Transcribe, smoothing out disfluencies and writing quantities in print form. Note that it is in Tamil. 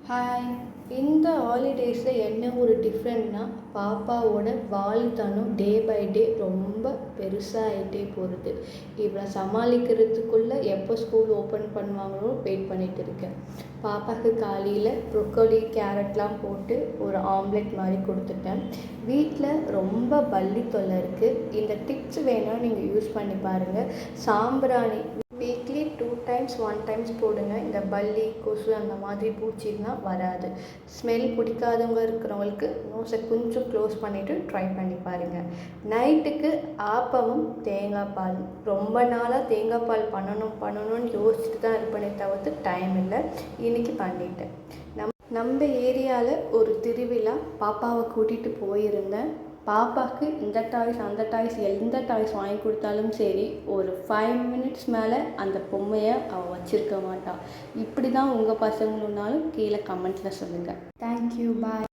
ஹாய். இந்த ஹாலிடேஸில் என்ன ஒரு டிஃப்ரெண்ட்னா, பாப்பாவோட வாலித்தனம் டே பை டே ரொம்ப பெருசாகிட்டே போகுது. இவளை சமாளிக்கிறதுக்குள்ளே எப்போ ஸ்கூல் ஓப்பன் பண்ணுவாங்களோ வெயிட் பண்ணிகிட்டு இருக்கேன். பாப்பாவுக்கு காலையில் ப்ரொக்கோலி கேரட்லாம் போட்டு ஒரு ஆம்லெட் மாதிரி கொடுத்துட்டேன். வீட்டில் ரொம்ப பல்லி தொல்லை இருக்குது. இந்த டிப்ஸ் வேணால் நீங்கள் யூஸ் பண்ணி பாருங்கள். சாம்பிராணி வீக்லி 2 டைம்ஸ் 1 டைம்ஸ் போடுங்க. இந்த பல்லி, கொசு அந்த மாதிரி பூச்சிலாம் வராது. ஸ்மெல் பிடிக்காதவங்க இருக்கிறவங்களுக்கு நோஸை கொஞ்சம் க்ளோஸ் பண்ணிவிட்டு ட்ரை பண்ணி பாருங்கள். நைட்டுக்கு ஆப்பமும் தேங்காய் பால். ரொம்ப நாளாக தேங்காய் பால் பண்ணணும்னு யோசிச்சுட்டு தான் இருப்பேனே தவிர்த்து டைம் இல்லை. இன்றைக்கி பண்ணிட்டேன். நம்ம ஏரியாவில் ஒரு திருவிழா, பாப்பாவை கூட்டிகிட்டு போயிருந்தேன். பாப்பாவுக்கு இந்த டாய்ஸ் அந்த டாய்ஸ் எந்த டாய்ஸ் வாங்கி கொடுத்தாலும் சரி, ஒரு 5 மினிட்ஸ் மேலே அந்த பொம்மையை அவள் வச்சுருக்க மாட்டாள். இப்படி தான் உங்கள் பசங்களுனாலும் கீழே கமெண்ட்ஸில் சொல்லுங்கள். தேங்க்யூ, பாய்.